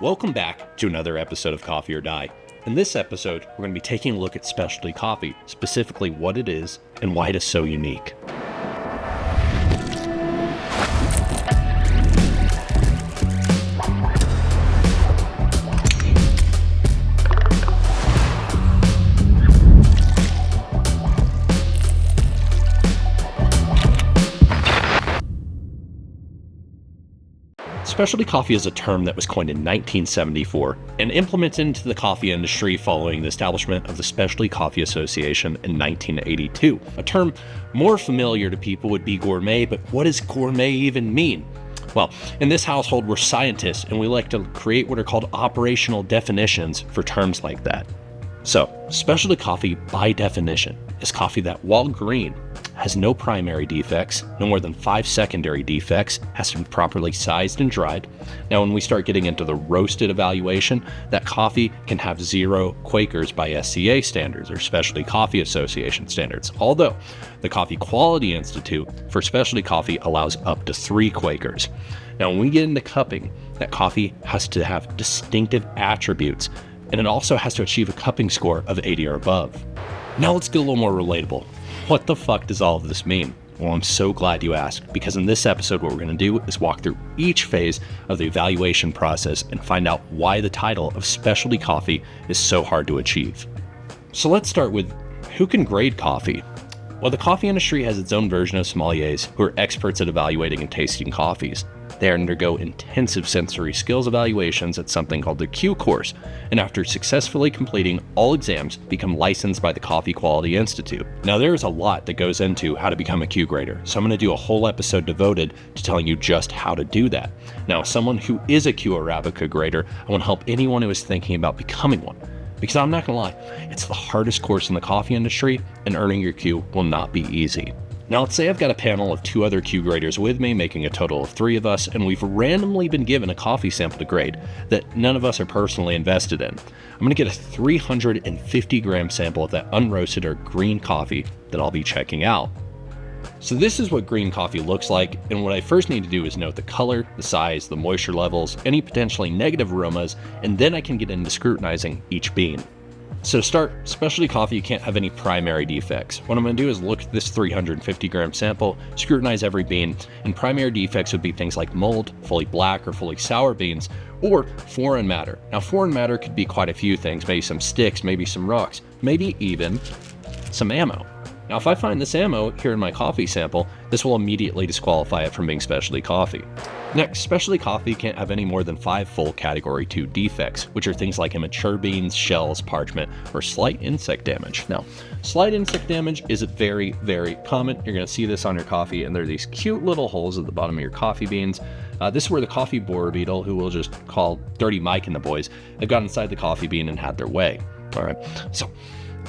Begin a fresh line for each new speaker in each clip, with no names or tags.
Welcome back to another episode of Coffee or Die. In this episode, we're going to be taking a look at specialty coffee, specifically what it is and why it is so unique. Specialty coffee is a term that was coined in 1974 and implemented into the coffee industry following the establishment of the Specialty Coffee Association in 1982. A term more familiar to people would be gourmet, but what does gourmet even mean? Well, in this household, we're scientists and we like to create what are called operational definitions for terms like that. So, specialty coffee, by definition, is coffee that, while green, has no primary defects, no more than 5 secondary defects, has to be properly sized and dried. Now, when we start getting into the roasted evaluation, that coffee can have 0 Quakers by SCA standards, or Specialty Coffee Association standards. Although, the Coffee Quality Institute for specialty coffee allows up to 3 Quakers. Now, when we get into cupping, that coffee has to have distinctive attributes, and it also has to achieve a cupping score of 80 or above. Now let's get a little more relatable. What the fuck does all of this mean? Well, I'm so glad you asked, because in this episode what we're going to do is walk through each phase of the evaluation process and find out why the title of specialty coffee is so hard to achieve. So let's start with, who can grade coffee? Well, the coffee industry has its own version of sommeliers who are experts at evaluating and tasting coffees. They undergo intensive sensory skills evaluations at something called the Q course, and after successfully completing all exams, become licensed by the Coffee Quality Institute. Now, there is a lot that goes into how to become a Q grader, so I'm going to do a whole episode devoted to telling you just how to do that. Now, as someone who is a Q Arabica grader, I want to help anyone who is thinking about becoming one. Because I'm not going to lie, it's the hardest course in the coffee industry, and earning your Q will not be easy. Now, let's say I've got a panel of 2 other Q graders with me, making a total of 3 of us, and we've randomly been given a coffee sample to grade that none of us are personally invested in. I'm going to get a 350 gram sample of that unroasted or green coffee that I'll be checking out. So this is what green coffee looks like, and what I first need to do is note the color, the size, the moisture levels, any potentially negative aromas, and then I can get into scrutinizing each bean. So to start, specialty coffee can't have any primary defects. What I'm going to do is look at this 350 gram sample, scrutinize every bean, and primary defects would be things like mold, fully black or fully sour beans, or foreign matter. Now, foreign matter could be quite a few things, maybe some sticks, maybe some rocks, maybe even some ammo. Now, if I find this ammo here in my coffee sample, this will immediately disqualify it from being specialty coffee. Next, specialty coffee can't have any more than 5 full Category 2 defects, which are things like immature beans, shells, parchment, or slight insect damage. Now, slight insect damage is very, very common. You're going to see this on your coffee, and there are these cute little holes at the bottom of your coffee beans. This is where the coffee borer beetle, who we'll just call Dirty Mike and the boys, have got inside the coffee bean and had their way. All right, so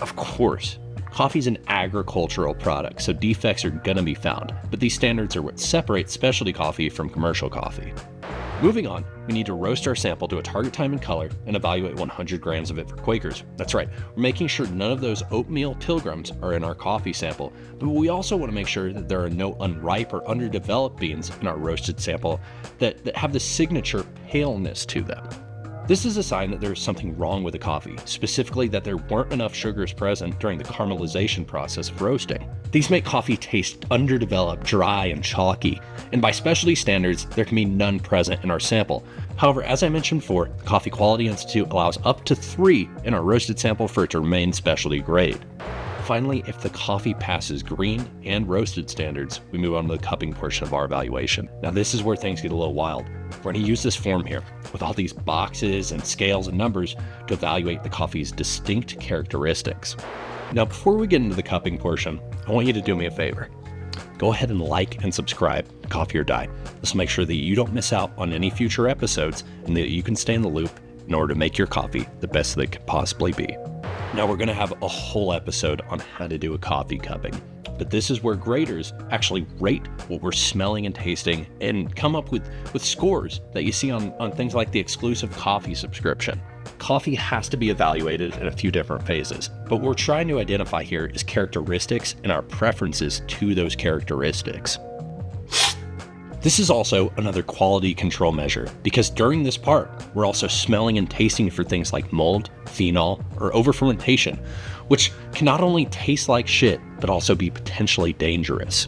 of course, coffee is an agricultural product, so defects are going to be found, but these standards are what separates specialty coffee from commercial coffee. Moving on, we need to roast our sample to a target time and color and evaluate 100 grams of it for Quakers. That's right, we're making sure none of those oatmeal pilgrims are in our coffee sample, but we also want to make sure that there are no unripe or underdeveloped beans in our roasted sample that have the signature paleness to them. This is a sign that there is something wrong with the coffee, specifically that there weren't enough sugars present during the caramelization process of roasting. These make coffee taste underdeveloped, dry, and chalky, and by specialty standards, there can be none present in our sample. However, as I mentioned before, the Coffee Quality Institute allows up to 3 in our roasted sample for it to remain specialty grade. Finally, if the coffee passes green and roasted standards, we move on to the cupping portion of our evaluation. Now, this is where things get a little wild. We're going to use this form here with all these boxes and scales and numbers to evaluate the coffee's distinct characteristics. Now, before we get into the cupping portion, I want you to do me a favor. Go ahead and like and subscribe to Coffee or Die. This will make sure that you don't miss out on any future episodes and that you can stay in the loop in order to make your coffee the best that it could possibly be. Now, we're going to have a whole episode on how to do a coffee cupping, but this is where graders actually rate what we're smelling and tasting and come up with scores that you see on things like the exclusive coffee subscription. Coffee has to be evaluated in a few different phases, but what we're trying to identify here is characteristics and our preferences to those characteristics. This is also another quality control measure, because during this part, we're also smelling and tasting for things like mold, phenol, or over-fermentation, which can not only taste like shit, but also be potentially dangerous.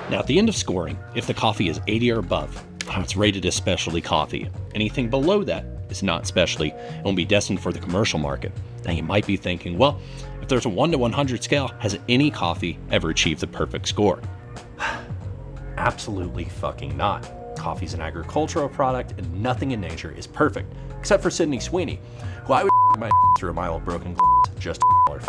Now, at the end of scoring, if the coffee is 80 or above, it's rated as specialty coffee. Anything below that is not specialty and will be destined for the commercial market. Now, you might be thinking, well, if there's a 1 to 100 scale, has any coffee ever achieved the perfect score? Absolutely fucking not. Coffee's an agricultural product and nothing in nature is perfect, except for Sydney Sweeney, who I would my through a mile of broken just to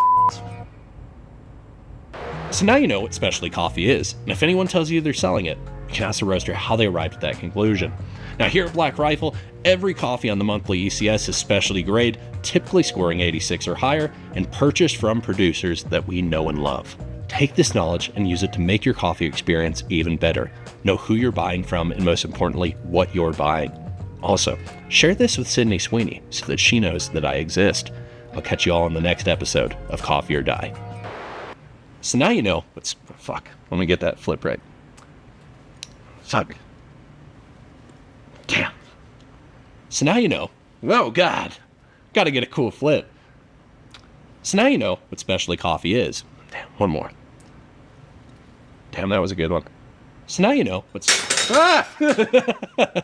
So now you know what specialty coffee is, and if anyone tells you they're selling it, you can ask the roaster how they arrived at that conclusion. Now here at Black Rifle, every coffee on the monthly ECS is specialty grade, typically scoring 86 or higher, and purchased from producers that we know and love. Take this knowledge and use it to make your coffee experience even better. Know who you're buying from, and most importantly, what you're buying. Also, share this with Sydney Sweeney so that she knows that I exist. I'll catch you all in the next episode of Coffee or Die. So now you know what's... Fuck. Let me get that flip right. Fuck. Damn. So now you know... Oh, God. Gotta get a cool flip. So now you know what specialty coffee is. Damn, one more. Damn, that was a good one. So now you know what's... Ah!